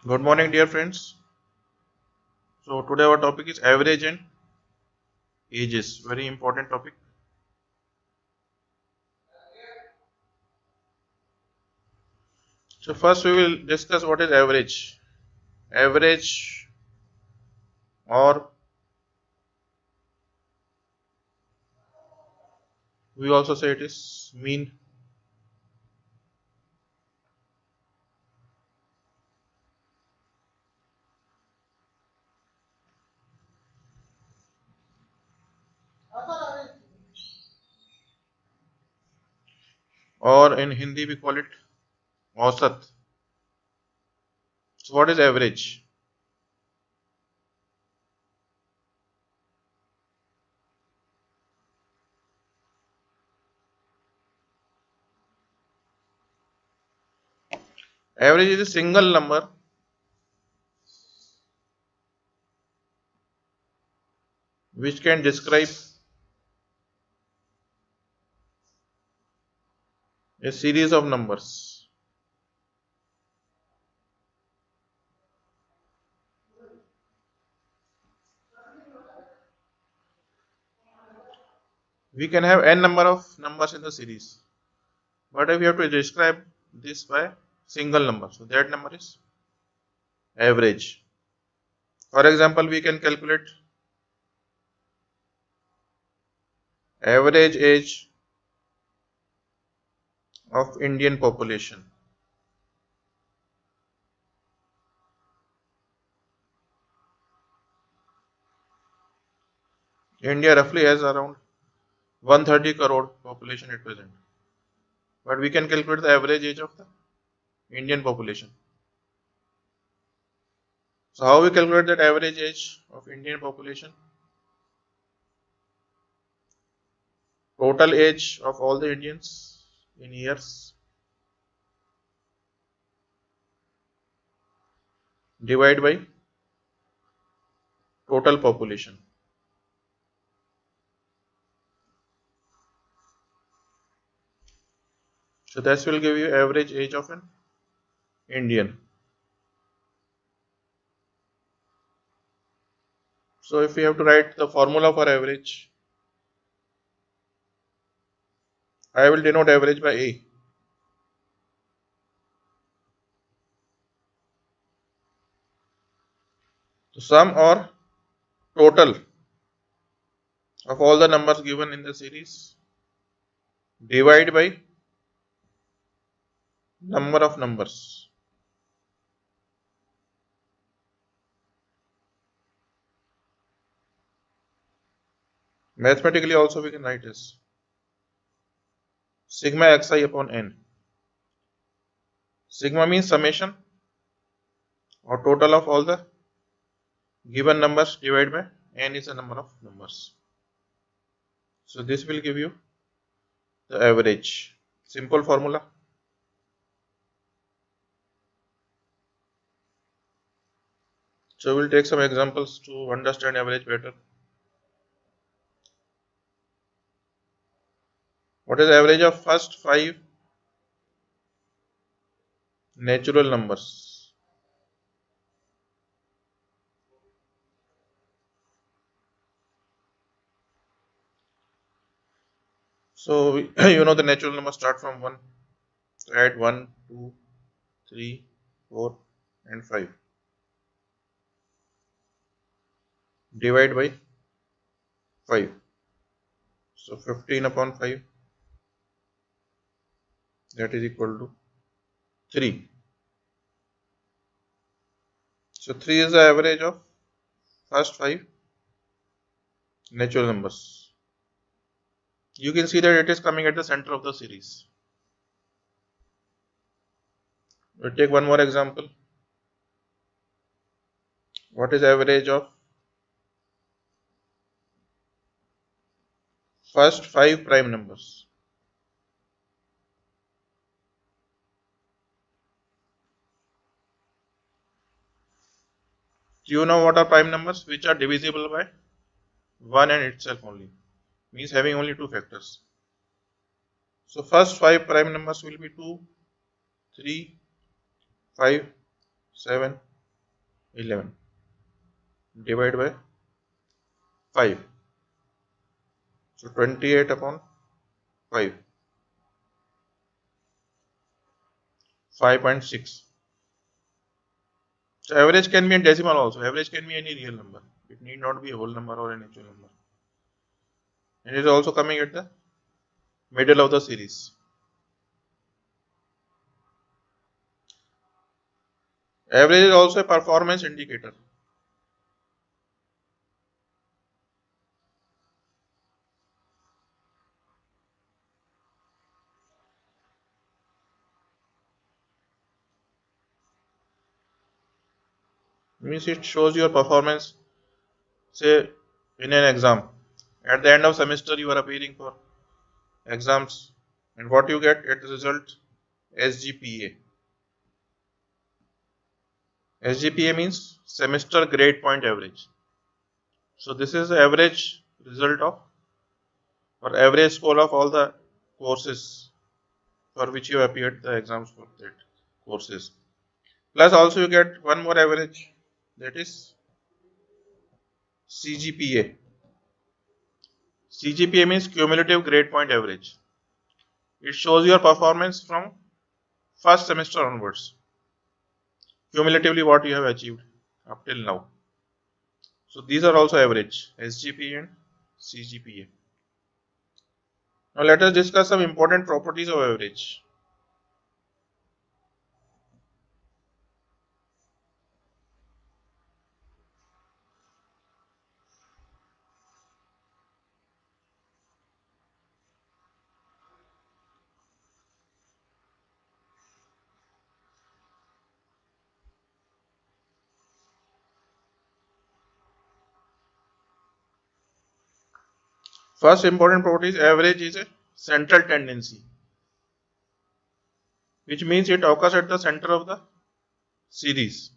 Good morning, dear friends. So today our topic is average and ages. Very important topic. So first we will discuss what is average. Average, or we also say it is mean. Or in Hindi we call it औसत. So what is average? Average is a single number which can describe a series of numbers. We can have n number of numbers in the series, but if we have to describe this by single number, so that number is average. For example, we can calculate average age of Indian population. India roughly has around 130 crore population at present. But we can calculate the average age of the Indian population. So how we calculate that average age of Indian population? Total age of all the Indians in years divided by total population. So that will give you average age of an Indian. So if we have to write the formula for average, I will denote average by A. The sum or total of all the numbers given in the series divide by number of numbers. Mathematically also we can write as sigma xi upon n. Sigma means summation or total of all the given numbers divided by n is the number of numbers. So this will give you the average. Simple formula. So we'll take some examples to understand average better. What is the average of first 5 natural numbers? So you know the natural numbers start from 1. So add 1, 2, 3, 4 and 5. Divide by 5. So 15 upon 5, that is equal to 3. So 3 is the average of first 5 natural numbers. You can see that it is coming at the center of the series. We'll take one more example. What is average of first 5 prime numbers? Do you know what are prime numbers? Which are divisible by 1 and itself only. Means having only 2 factors. So first 5 prime numbers will be 2, 3, 5, 7 11 divide by 5. So 28 upon 5. 5.6. So average can be in decimal also. Average can be any real number. It need not be a whole number or an actual number. And it is also coming at the middle of the series. Average is also a performance indicator. Means it shows your performance, say in an exam. At the end of semester you are appearing for exams, and what you get at the result? SGPA. SGPA means semester grade point average. So this is the average result of or average score of all the courses for which you appeared the exams for that courses. Plus also you get one more average, that is CGPA. CGPA means cumulative grade point average. It shows your performance from first semester onwards. Cumulatively what you have achieved up till now. So these are also average, SGPA and CGPA. Now let us discuss some important properties of average. First important property is average is a central tendency, which means it occurs at the center of the series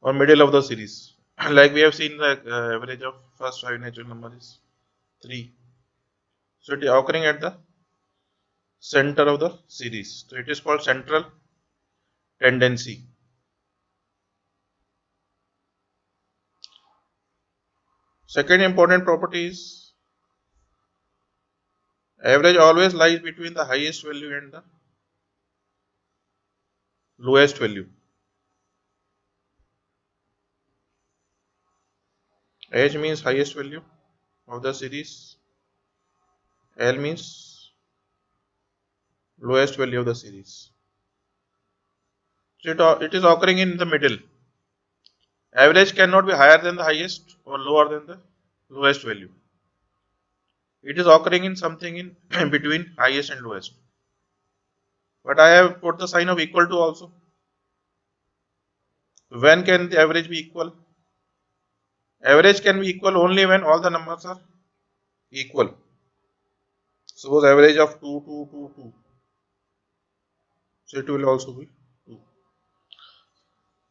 or middle of the series. Like we have seen the average of first 5 natural numbers is 3. So it is occurring at the center of the series. So it is called central tendency. Second important property is average always lies between the highest value and the lowest value. H means highest value of the series. L means lowest value of the series. So it is occurring in the middle. Average cannot be higher than the highest or lower than the lowest value. It is occurring in something in between highest and lowest. But I have put the sign of equal to also. When can the average be equal? Average can be equal only when all the numbers are equal. Suppose average of 2, 2, 2, 2. So it will also be 2.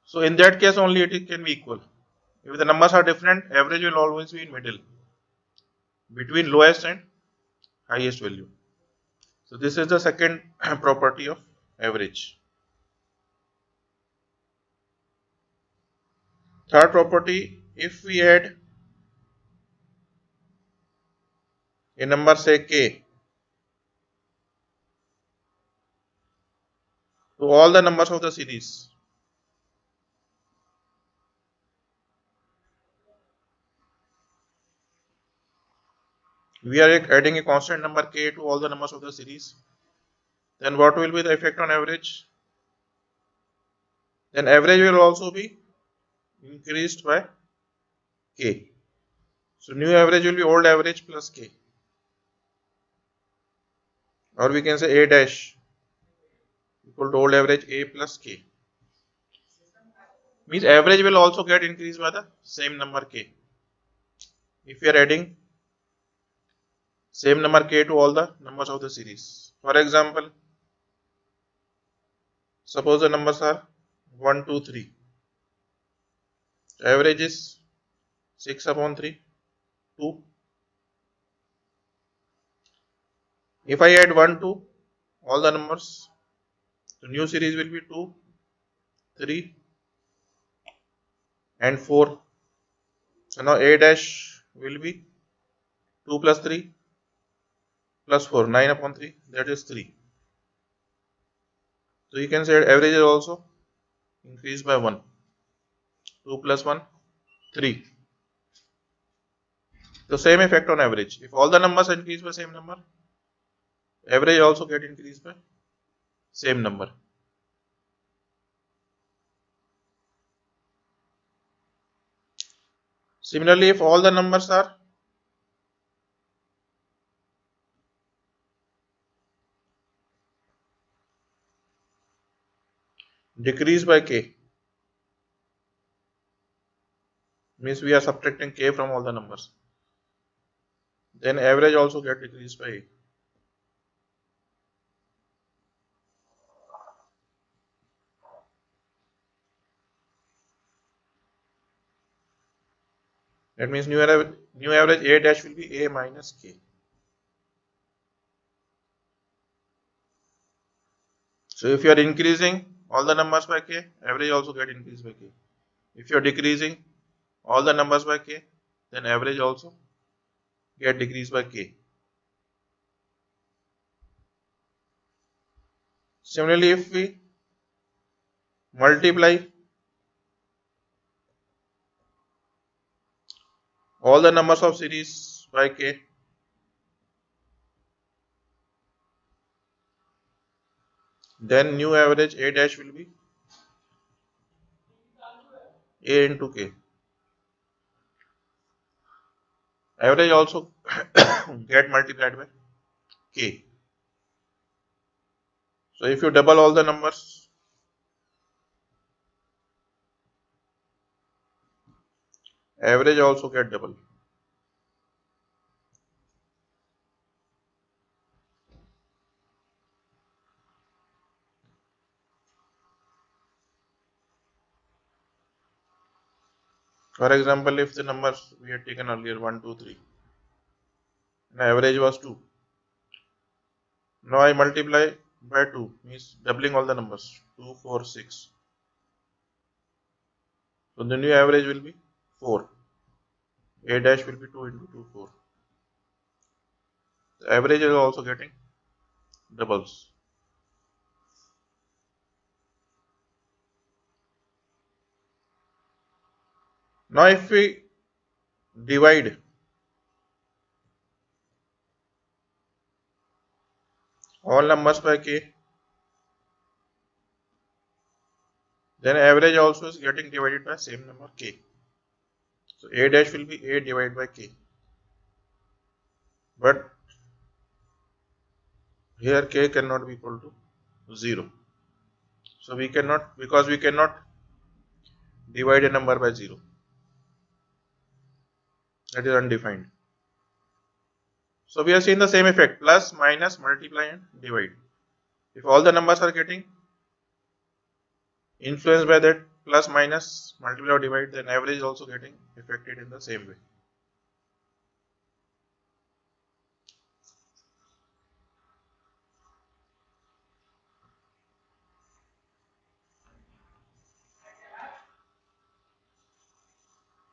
So in that case only it can be equal. If the numbers are different, average will always be in middle between lowest and highest value. So this is the second property of average. Third property, if we add a number say k to all the numbers of the series, we are adding a constant number k to all the numbers of the series, then what will be the effect on average? Then average will also be increased by k. So new average will be old average plus k, or we can say a dash equal to old average a plus k. Means average will also get increased by the same number k. If we are adding same number k to all the numbers of the series. For example, suppose the numbers are 1, 2, 3. Average is 6 upon 3, 2. If I add 1 to all the numbers, the new series will be 2 3 and 4. So now A dash will be 2 plus 3 plus 4, 9 upon 3, that is 3. So you can say average is also increased by 1. 2 plus 1, 3. The same effect on average. If all the numbers increase by same number, average also get increased by same number. Similarly, if all the numbers are decreased by k, means we are subtracting k from all the numbers, then average also get decreased by a. That means new average a dash will be a minus k. So if you are increasing all the numbers by k, average also get increased by k. If you are decreasing all the numbers by k, then average also get decreased by k. Similarly, if we multiply all the numbers of series by k, then new average a dash will be a into k. Average also get multiplied by k. So if you double all the numbers, average also get double. For example, if the numbers we had taken earlier 1, 2, 3, and average was 2. Now I multiply by 2, means doubling all the numbers, 2, 4, 6. So the new average will be 4. A dash will be 2 into 2, 4. The average is also getting doubles. Now if we divide all numbers by k, then average also is getting divided by same number k. So a dash will be a divided by k. But here k cannot be equal to 0. So we cannot, because we cannot divide a number by 0. That is undefined. So we have seen the same effect, plus, minus, multiply and divide. If all the numbers are getting influenced by that plus, minus, multiply or divide, then average is also getting affected in the same way.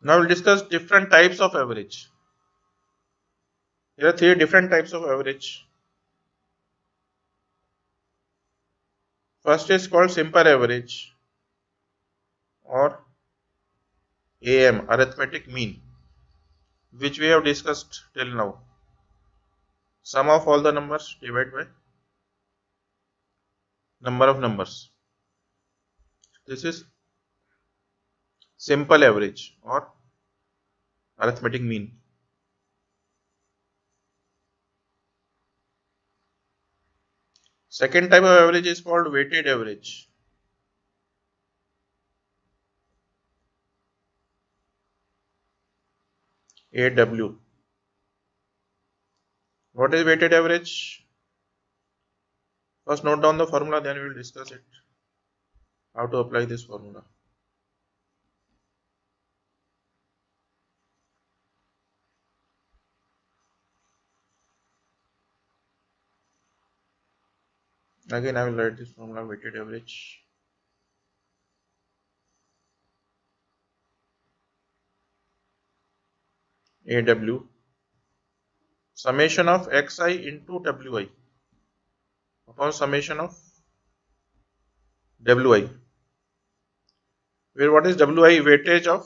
Now we'll discuss different types of average. There are 3 different types of average. First is called simple average or AM, arithmetic mean, which we have discussed till now. Sum of all the numbers divided by number of numbers. This is simple average or arithmetic mean. Second type of average is called weighted average. AW. What is weighted average? First note down the formula, then we will discuss it. How to apply this formula. Again, I will write this formula weighted average. AW summation of xi into wi upon summation of wi, where what is wi? Weightage of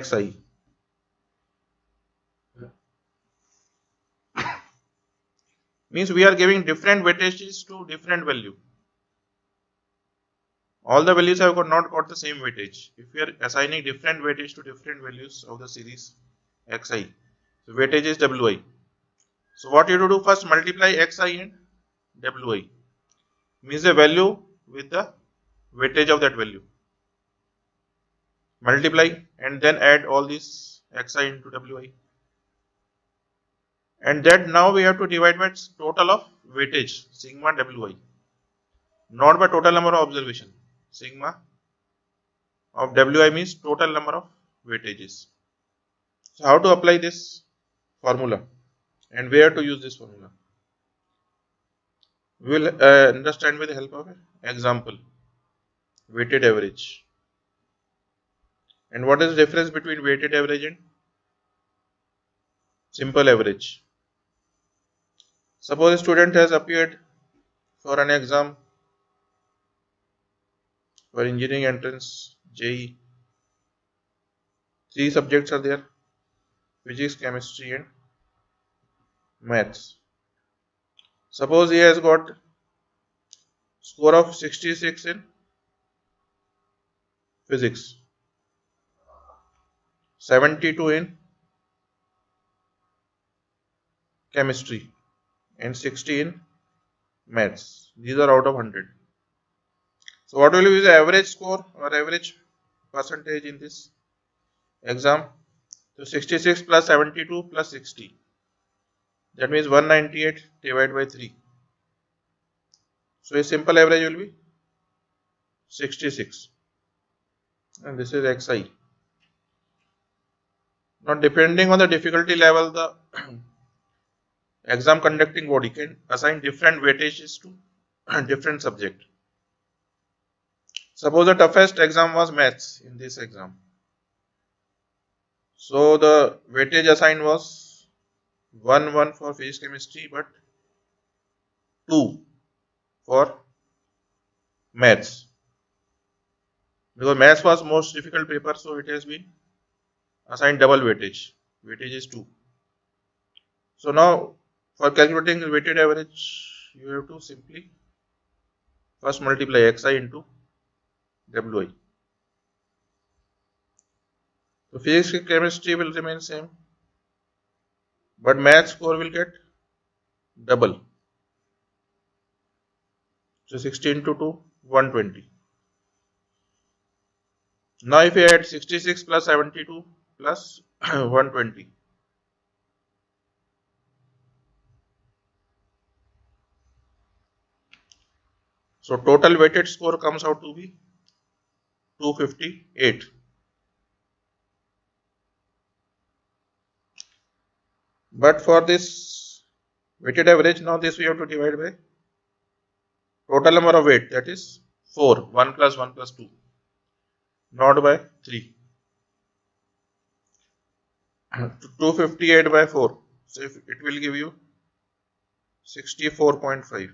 xi. Means we are giving different weightages to different value. All the values have not got the same weightage. If we are assigning different weightage to different values of the series xi, so weightage is wi. So what you have to do, first multiply xi and wi, means the value with the weightage of that value. Multiply and then add all these xi into wi. And that now we have to divide by total of weightage, sigma wi, not by total number of observation. Sigma of wi means total number of weightages. So how to apply this formula and where to use this formula? We will understand with the help of an example, weighted average. And what is the difference between weighted average and simple average? Suppose a student has appeared for an exam for engineering entrance, JEE. 3 subjects are there: physics, chemistry and maths. Suppose he has got score of 66 in physics, 72 in chemistry and 60 in maths. These are out of 100. So what will be the average score or average percentage in this exam? So 66 plus 72 plus 60. That means 198 divided by 3. So a simple average will be 66. And this is xi. Now depending on the difficulty level, the exam conducting body can assign different weightages to different subject. Suppose the toughest exam was maths in this exam. So the weightage assigned was 1 for physics chemistry but 2 for maths. Because maths was most difficult paper, so it has been assigned double weightage. Weightage is 2. So now for calculating the weighted average, you have to simply first multiply xi into wi. So physics and chemistry will remain same, but math score will get double. So 60 into 2, 120. Now if you add 66 plus 72 plus 120. So total weighted score comes out to be 258. But for this weighted average, now this we have to divide by total number of weight, that is 4, 1 plus 1 plus 2, not by 3. 258 by 4, so if it will give you 64.5.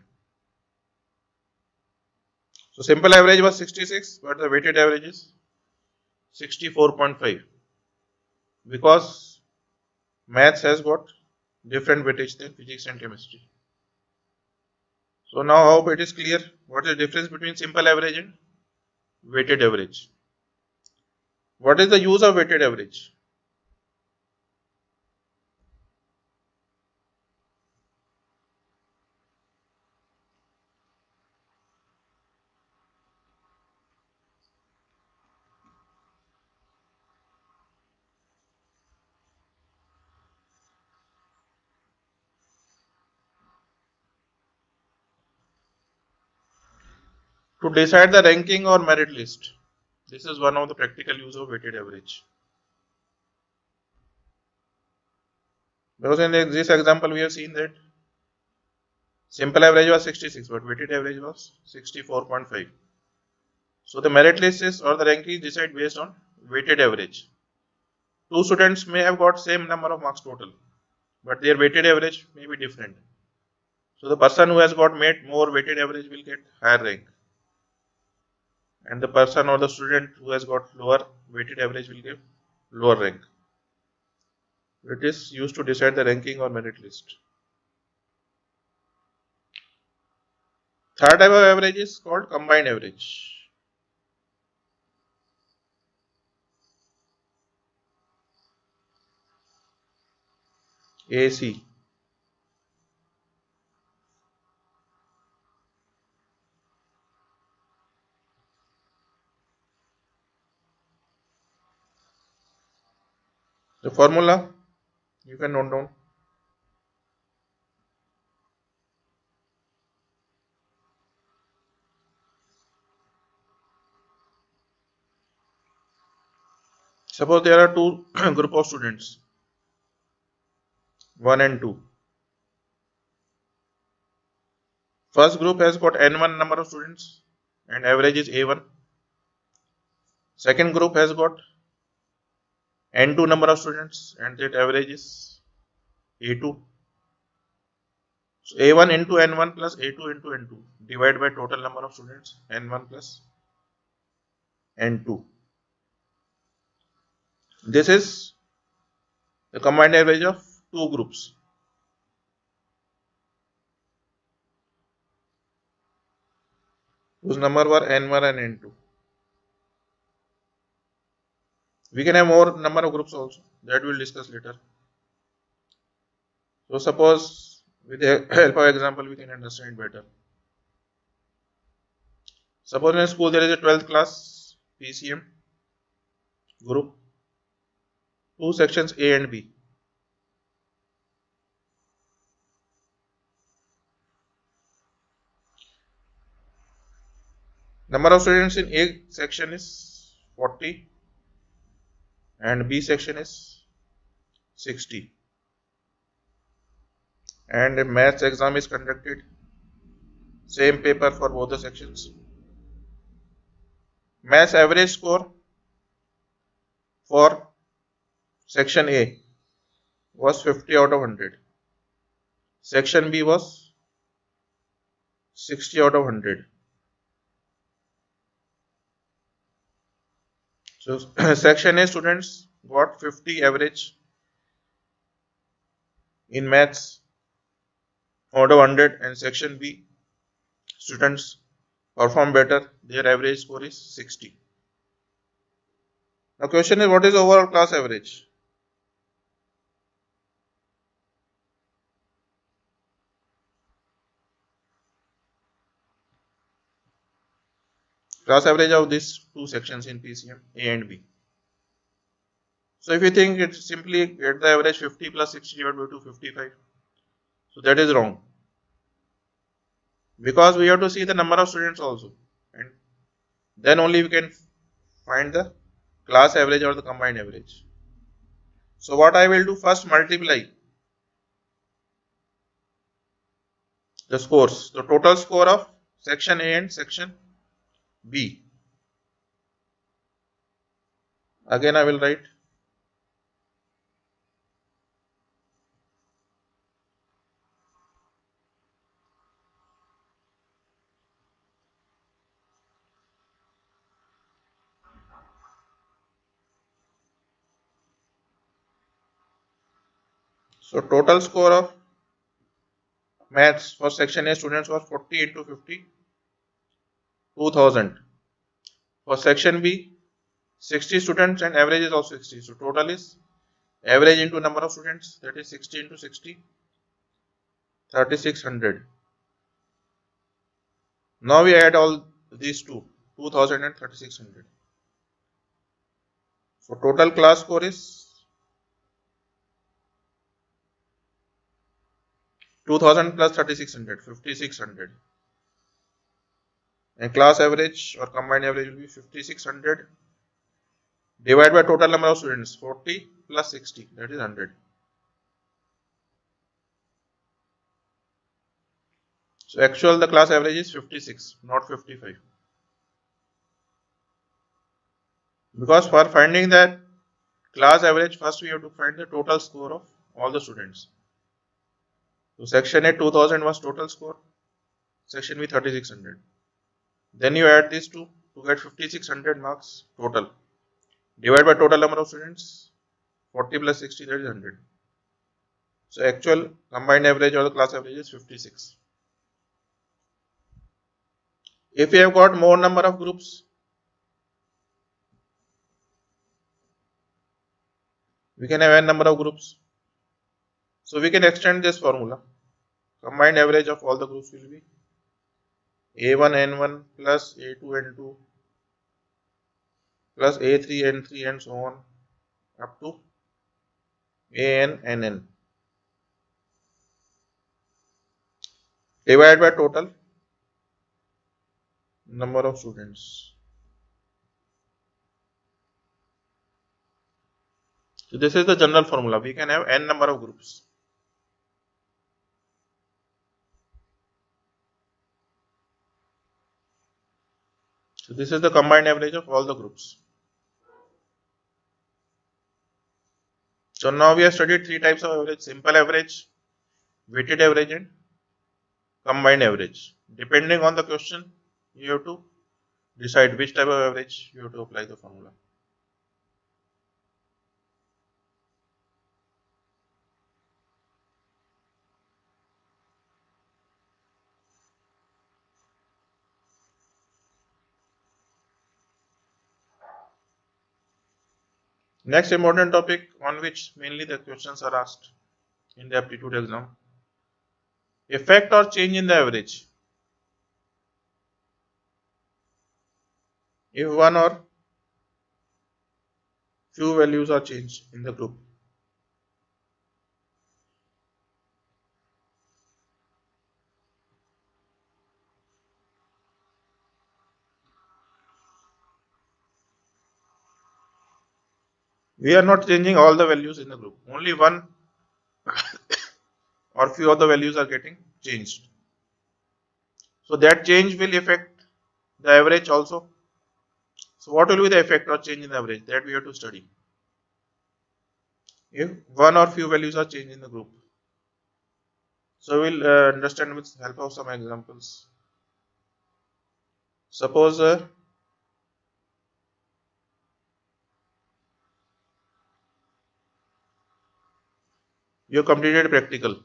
So simple average was 66, but the weighted average is 64.5 because maths has got different weightage than physics and chemistry. So now I hope it is clear what is the difference between simple average and weighted average. What is the use of weighted average? To decide the ranking or merit list. This is one of the practical use of weighted average. Because in this example we have seen that simple average was 66 but weighted average was 64.5. So the merit list is or the ranking is decided based on weighted average. Two students may have got same number of marks total, but their weighted average may be different. So the person who has got made more weighted average will get higher rank, and the person or the student who has got lower weighted average will get lower rank. It is used to decide the ranking or merit list. Third type of average is called combined average. AC. The formula you can note down. Suppose there are two group of students, 1 and 2. First group has got n1 number of students and average is A1. Second group has got n2 number of students and that average is A2. So A1 into n1 plus A2 into n2 divided by total number of students n1 plus n2. This is the combined average of two groups. Whose number were n1 and n2. We can have more number of groups also. That we'll discuss later. So suppose with the help of example we can understand better. Suppose in a school there is a 12th class PCM group, two sections A and B. Number of students in A section is 40 and B section is 60. And a maths exam is conducted, same paper for both the sections. Maths average score for section A was 50 out of 100. Section B was 60 out of 100. So section A students got 50 average in maths out of 100 and section B students perform better, their average score is 60. Now question is, what is overall class average? Class average of these two sections in PCM, A and B. So if you think it's simply get the average 50 plus 60 divided by 255. So that is wrong. Because we have to see the number of students also. And then only we can find the class average or the combined average. So what I will do, first multiply the scores, the total score of section A and section B. Again I will write so total score of maths for section A students was 40 into 50, 2000. For section B, 60 students and average is also 60. So total is average into number of students, that is 60 into 60, 3600. Now we add all these two, 2000 and 3600. So total class score is 2000 plus 3600, 5600. And class average or combined average will be 5600 divided by total number of students, 40 plus 60, that is 100. So actual the class average is 56, not 55. Because for finding that class average, first we have to find the total score of all the students. So section A 2000 was total score, section B 3600. Then you add these two to get 5600 marks total. Divide by total number of students, 40 plus 60, that is 100. So actual combined average or the class average is 56. If you have got more number of groups, we can have n number of groups. So we can extend this formula. Combined average of all the groups will be A1 N1 plus A2 N2 plus A3 N3 and so on up to AN NN. Divided by total number of students. So this is the general formula. We can have n number of groups. So this is the combined average of all the groups. So now we have studied three types of average: simple average, weighted average, and combined average. Depending on the question, you have to decide which type of average you have to apply the formula. Next important topic on which mainly the questions are asked in the aptitude exam: effect or change in the average. If one or few values are changed in the group. We are not changing all the values in the group. Only one or few of the values are getting changed. So that change will affect the average also. So what will be the effect or change in the average? That we have to study. If one or few values are changed in the group. So we'll understand with help of some examples. Suppose you have completed practical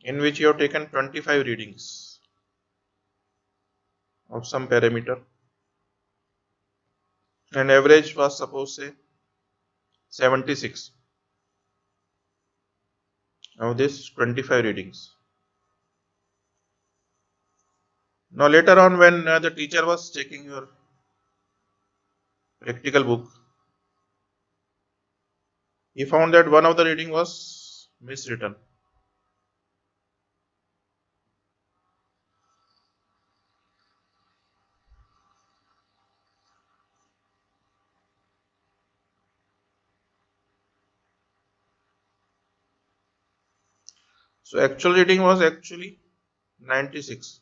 in which you have taken 25 readings of some parameter and average was suppose say 76 of this 25 readings. Now later on when the teacher was checking your practical book, he found that one of the reading was miswritten. So actual reading was actually 96.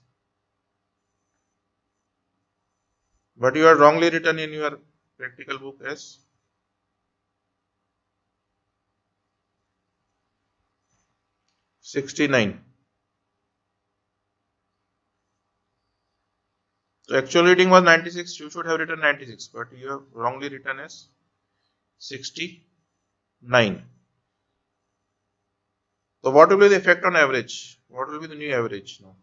But you are wrongly written in your practical book as 69. So actual reading was 96. You should have written 96, but you have wrongly written as 69. So what will be the effect on average? What will be the new average now?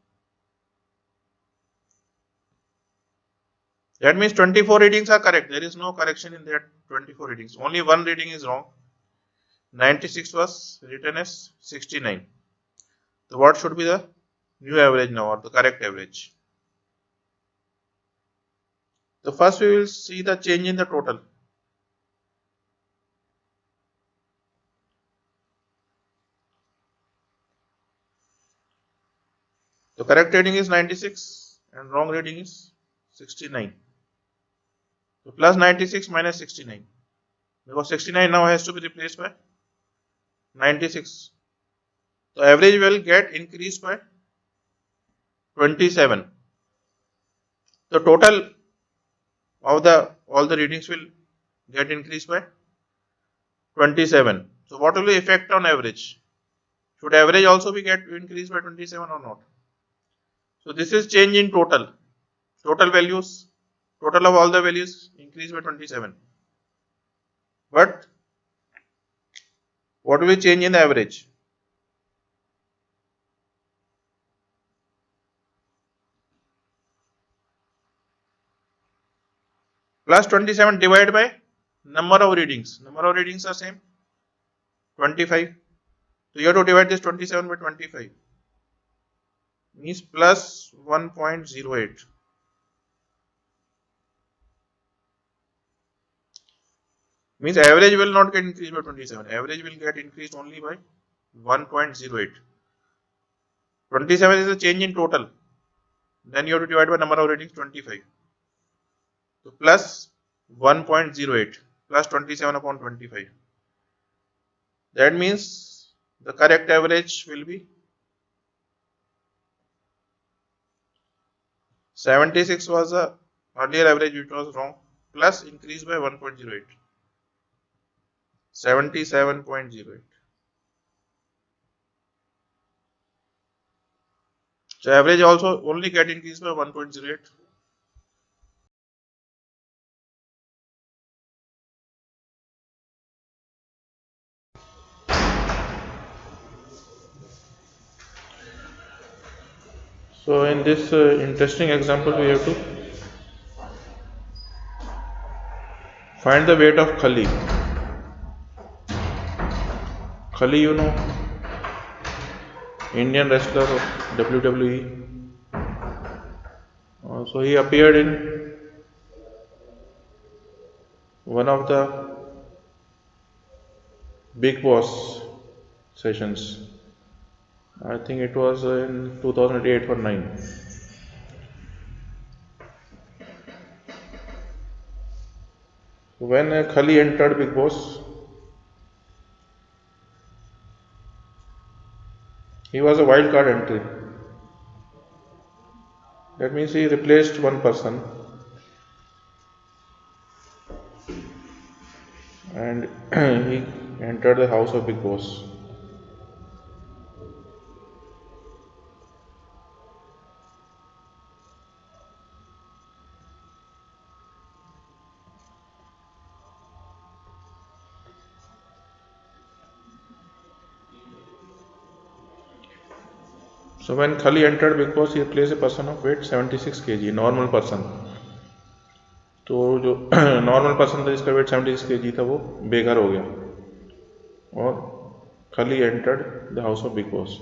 That means 24 readings are correct. There is no correction in that 24 readings. Only one reading is wrong. 96 was written as 69. So what should be the new average now or the correct average? So first we will see the change in the total. The correct reading is 96 and wrong reading is 69. So plus 96 minus 69. Because 69 now has to be replaced by 96. So average will get increased by 27. The total all the readings will get increased by 27. So what will be effect on average? Should average also be get increased by 27 or not? So this is change in total values, total of all the values increased by 27. But what will be change in the average? Plus 27 divided by number of readings. Number of readings are same, 25. So you have to divide this 27 by 25. Means plus 1.08. Means average will not get increased by 27. Average will get increased only by 1.08. 27 is the change in total. Then you have to divide by number of readings, 25. So plus 1.08 plus 27 upon 25. That means the correct average will be 76 was the earlier average which was wrong, plus increased by 1.08. 77.08. So average also only get increased by 1.08. So in this interesting example, we have to find the weight of Khali. Khali, you know, Indian wrestler of WWE. So he appeared in one of the Big Boss sessions. I think it was in 2008 or 9. When Khali entered Big Boss, he was a wild card entry. That means he replaced one person and he entered the house of Big Boss. So when Khali entered Big Boss, he replaced a person of weight 76 kg, normal person. तो जो normal person था जिसका wait 76 kg था वो बेघर हो गया और Khali entered the house of Big Boss.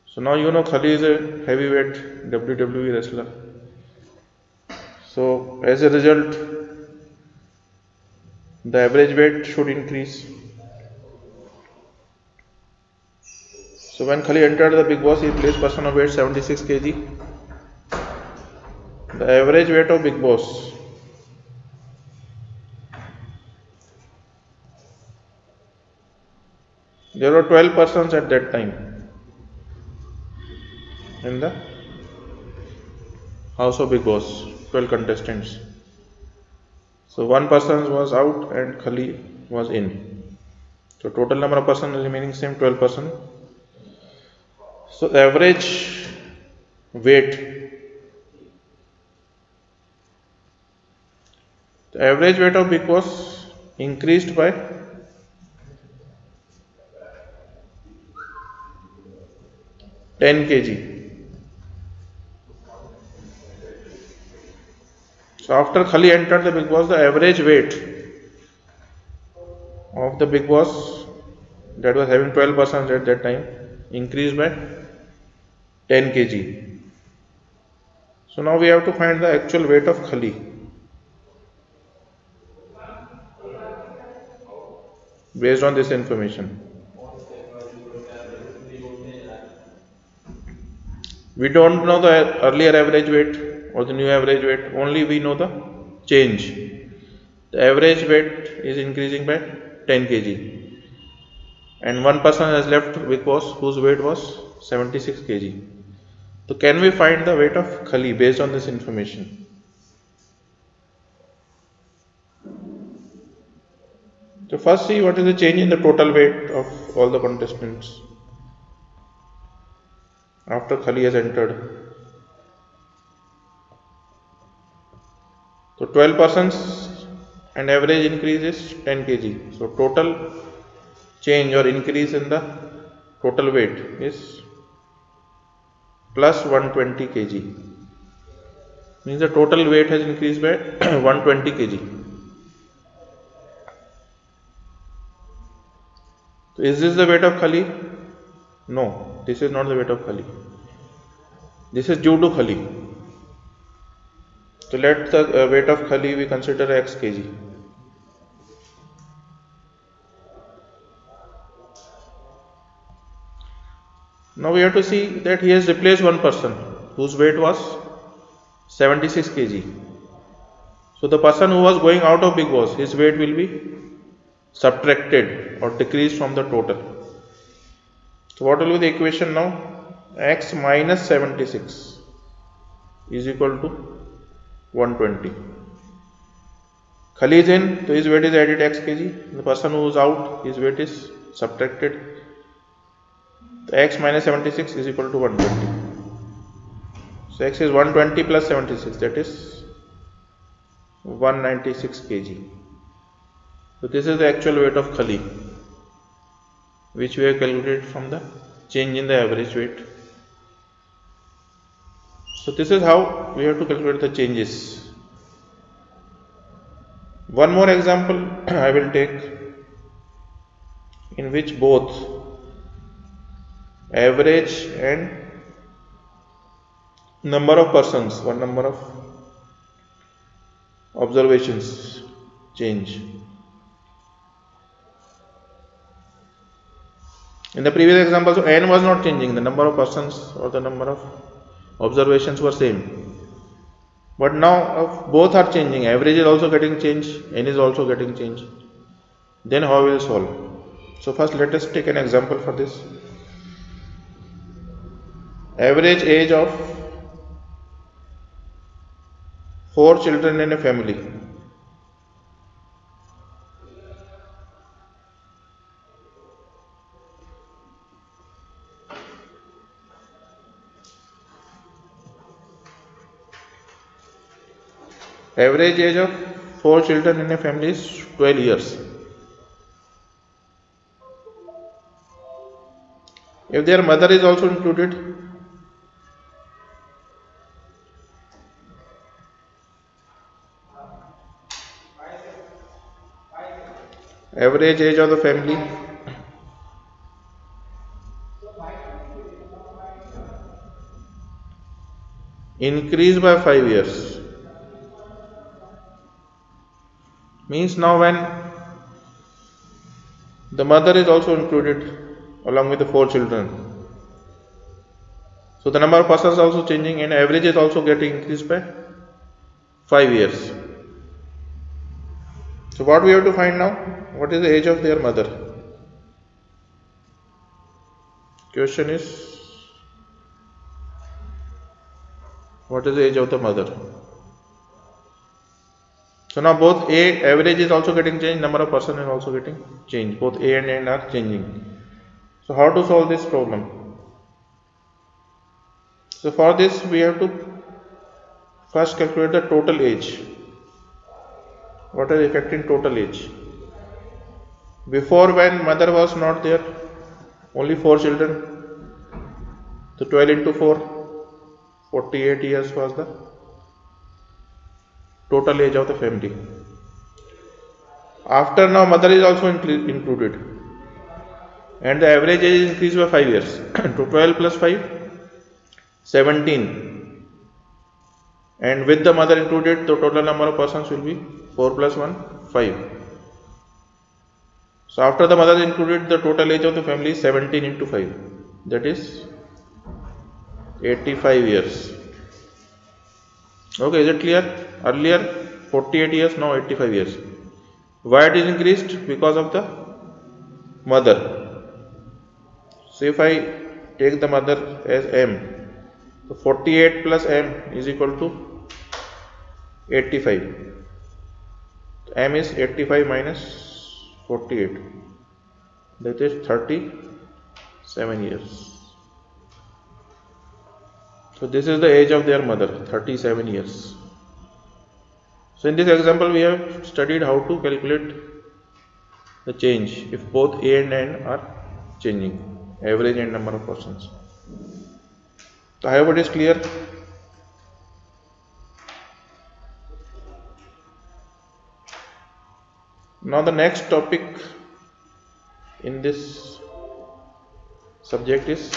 So now you know Khali is a heavyweight WWE wrestler. So as a result, the average weight should increase. So when Khali entered the Big Boss, he placed person of weight 76 kg. The average weight of Big Boss there were 12 persons at that time in the house of Big Boss, 12 contestants. So one person was out and Khali was in. So total number of persons remaining same, 12 persons. So the average weight, of Big Boss increased by 10 kg. So after Khali entered the Big Boss, the average weight of the Big Boss that was having 12 persons at that time increased by 10 kg. So now we have to find the actual weight of Khali based on this information. We don't know the earlier average weight or the new average weight, only we know the change. The average weight is increasing by 10 kg and one person has left Big Boss whose weight was 76 kg. So can we find the weight of Khali based on this information? So first see what is the change in the total weight of all the contestants after Khali has entered. So 12 persons and average increase is 10 kg. So total change or increase in the total weight is plus 120 kg. Means the total weight has increased by 120 kg. So is this the weight of Khali? No, this is not the weight of Khali. This is due to Khali. So let the weight of Khali we consider x kg. Now we have to see that he has replaced one person whose weight was 76 kg. So the person who was going out of Bigg Boss, his weight will be subtracted or decreased from the total. So what will be the equation now? X minus 76 is equal to 120. Khali is in, so his weight is added x kg. The person who is out, his weight is subtracted. So x minus 76 is equal to 120. So x is 120 plus 76, that is 196 kg. So this is the actual weight of Khali, which we have calculated from the change in the average weight. So this is how we have to calculate the changes. One more example I will take, in which both average and number of persons or number of observations change. In the previous example, so n was not changing, the number of persons or the number of observations were same. But now both are changing, average is also getting changed, n is also getting changed. Then how we will solve? So first let us take an example for this. Average age of 4 children in a family. Average age of 4 children in a family is 12 years. If their mother is also included, average age of the family increased by 5 years. Means now when the mother is also included along with the 4 children, so the number of persons is also changing and average is also getting increased by 5 years. So what we have to find now? What is the age of their mother? Question is, what is the age of the mother? So now both average is also getting changed, number of persons is also getting changed. Both A and N are changing. So how to solve this problem? So for this we have to first calculate the total age. What is affecting total age? Before, when mother was not there, only 4 children. So 12 into 4, 48 years was the total age of the family. After now mother is also included and the average age is increased by 5 years. To 12 plus 5, 17, and with the mother included the total number of persons will be 4 plus 1, 5. So after the mother is included, the total age of the family is 17 into 5, that is 85 years. Okay, is it clear? Earlier 48 years, now 85 years. Why it is increased? Because of the mother. So if I take the mother as M, so 48 plus M is equal to 85. M is 85 minus 48. That is 37 years. So this is the age of their mother, 37 years. So in this example we have studied how to calculate the change if both A and N are changing, average and number of persons. So I hope it is clear. Now the next topic in this subject is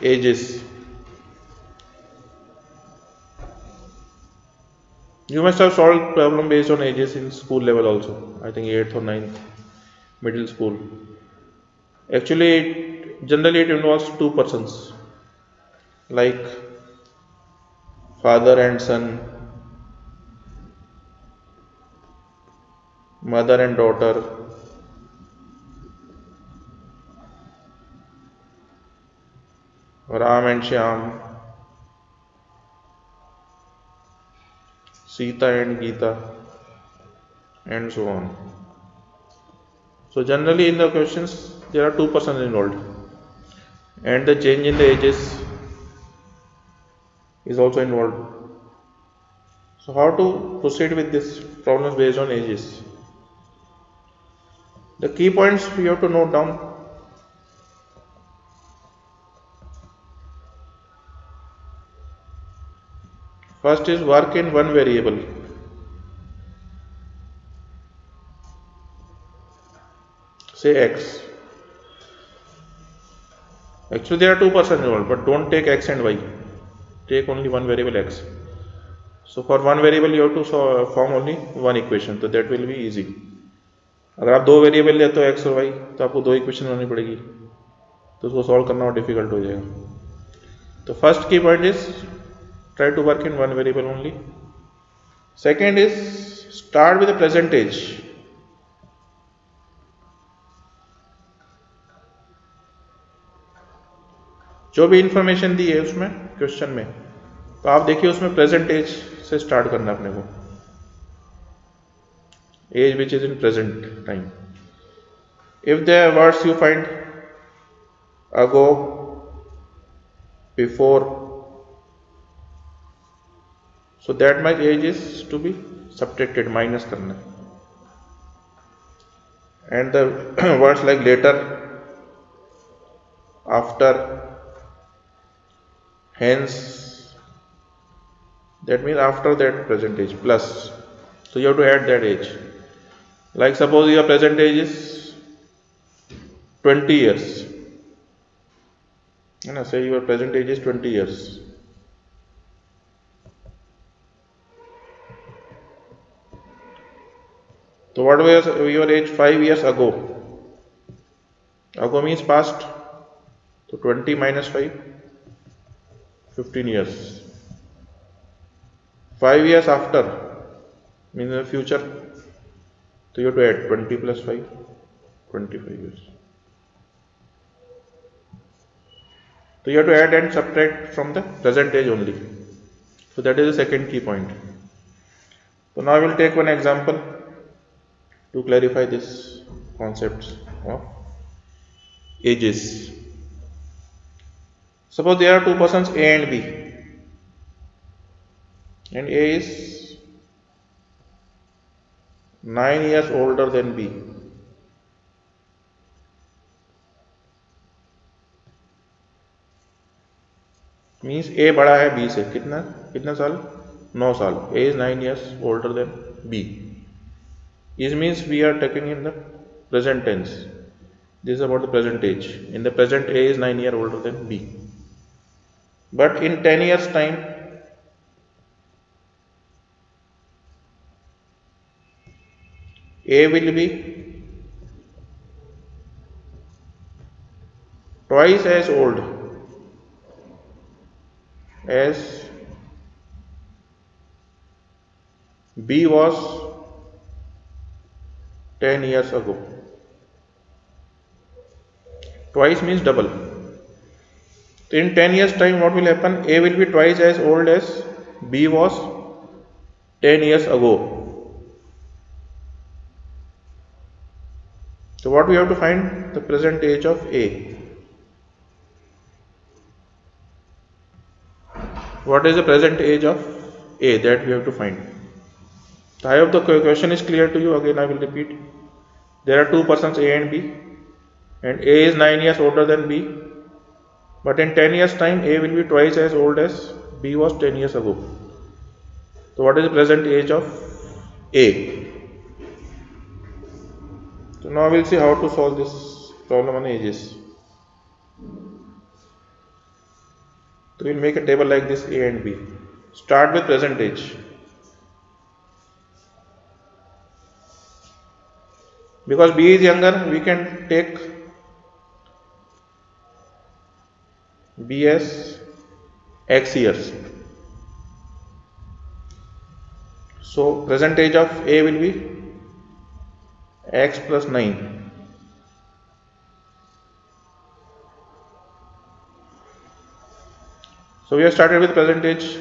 ages. You must have solved problem based on ages in school level also. I think 8th or 9th middle school. Actually, generally it involves two persons like father and son, mother and daughter, Ram and Shyam, Sita and Geeta, and so on. So generally in the questions there are two persons involved, and the change in the ages is also involved. So how to proceed with this problems based on ages? The key points we have to note down. First is work in one variable. Say X. Actually there are two persons involved, but don't take X and Y. Take only one variable X. So for one variable you have to form only one equation, so that will be easy. अगर आप दो variable लेते हो x और Y तो आपको दो equation बनानी पड़ेगी, तो उसको सॉल्व करना और डिफिकल्ट हो जाएगा. तो first key point is try to work in one variable only. Second is start with present age. जो भी इंफॉर्मेशन दी है उसमें क्वेश्चन में, तो आप देखिए उसमें प्रेजेंट एज से स्टार्ट करना अपने को. Age which is in present time. If the words you find ago, before, so that much age is to be subtracted, minus karna. And the words like later, after, hence, that means after that present age, plus. So you have to add that age. Like suppose your present age is 20 years. Say your present age is 20 years. So what was your age 5 years ago? Ago means past. So 20 minus 5, 15 years. 5 years after means the future. So you have to add 20 plus 5, 25 years. So you have to add and subtract from the present age only. So that is the second key point. So now I will take one example to clarify this concepts of ages. Suppose there are two persons A and B, and A is 9 years older than B. Means A बड़ा है B से कितना साल? 9 साल. A is 9 years older than B. This means we are taking in the present tense. This is about the present age. In the present, A is 9 years older than B. But in 10 years time, A will be twice as old as B was 10 years ago. Twice means double. So in 10 years time what will happen? A will be twice as old as B was 10 years ago. So what we have to find? The present age of A. What is the present age of A? That we have to find. So I hope the question is clear to you. Again I will repeat. There are two persons A and B, and A is 9 years older than B, but in 10 years time A will be twice as old as B was 10 years ago. So what is the present age of A? So now we'll see how to solve this problem on ages. So we'll make a table like this, A and B. Start with present age. Because B is younger, we can take B as X years. So present age of A will be X plus 9. So we have started with present age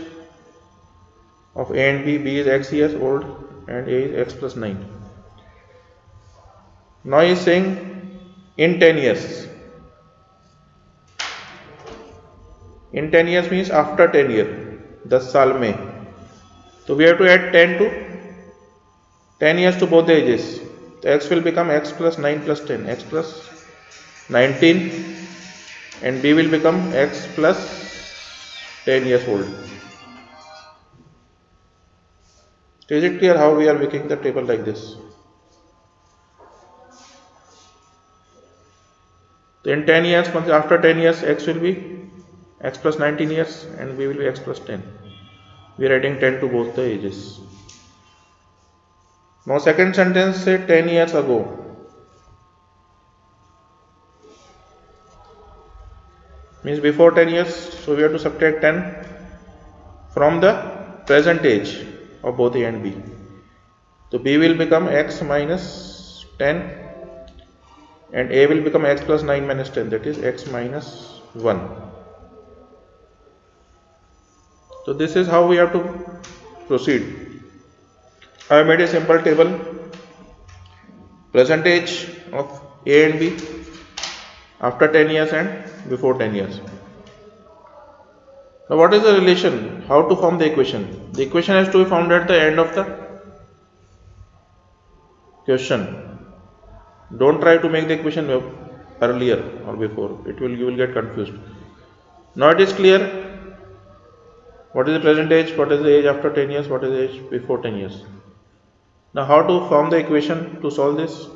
of A and B. B is X years old and A is X plus 9. Now he is saying in 10 years. In 10 years means after 10 years, 10 साल में. So we have to add 10 years to both the ages. So X will become X plus 9 plus 10, X plus 19, and B will become X plus 10 years old. So is it clear how we are making the table like this? So in 10 years, after 10 years, X will be X plus 19 years and B will be X plus 10. We are adding 10 to both the ages. Now second sentence say 10 years ago. Means before 10 years, so we have to subtract 10 from the present age of both A and B. So B will become X minus 10 and A will become X plus 9 minus 10, that is X minus 1. So this is how we have to proceed. I have made a simple table. Present age of A and B after 10 years and before 10 years. Now what is the relation? How to form the equation? The equation has to be found at the end of the question. Don't try to make the equation earlier or before. You will get confused. Now it is clear. What is the present age? What is the age after 10 years? What is the age before 10 years? Now how to form the equation to solve this?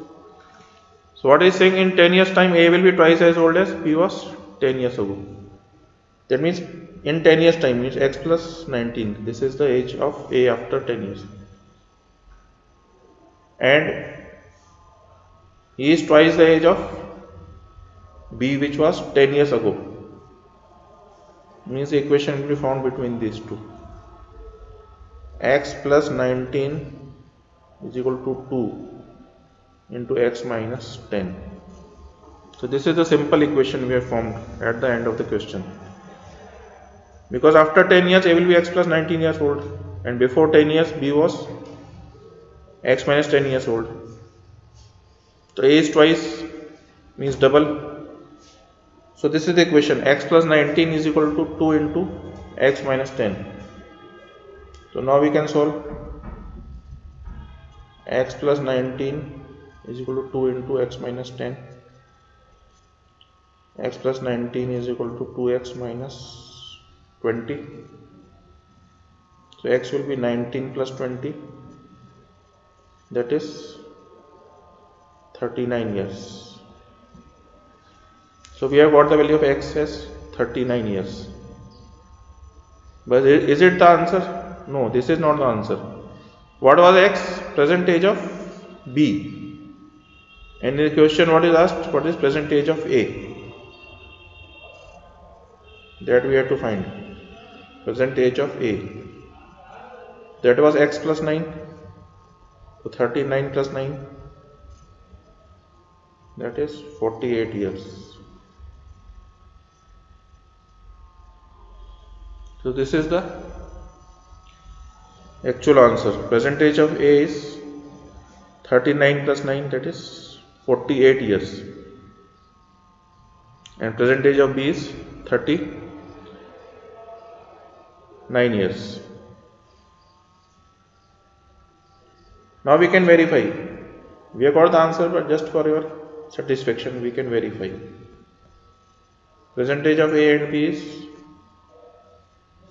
So what is saying in 10 years time A will be twice as old as B was 10 years ago. That means in 10 years time means X plus 19. This is the age of A after 10 years. And he is twice the age of B which was 10 years ago. Means the equation will be found between these two. X plus 19 is equal to 2 into X minus 10. So this is the simple equation we have formed at the end of the question. Because after 10 years A will be X plus 19 years old and before 10 years B was X minus 10 years old. So A is twice means double. So this is the equation. X plus 19 is equal to 2 into X minus 10. So now we can solve. X plus 19 is equal to 2 into X minus 10. X plus 19 is equal to 2X minus 20. So X will be 19 plus 20. That is 39 years. So we have got the value of X as 39 years. But is it the answer? No, this is not the answer. What was X? Present age of B. And in the question what is asked? What is present age of A? That we have to find. Present age of A. That was X plus 9. So 39 plus 9. That is 48 years. So this is the actual answer. Present age of A is 39 plus 9, that is 48 years, and present age of B is 39 years. Now we can verify. We have got the answer, but just for your satisfaction we can verify. Present age of A and B is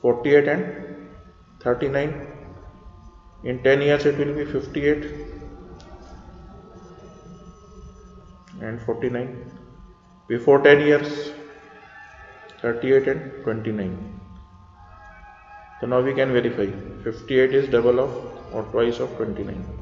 48 and 39. In 10 years it will be 58 and 49. Before 10 years 38 and 29. So now we can verify 58 is double of or twice of 29.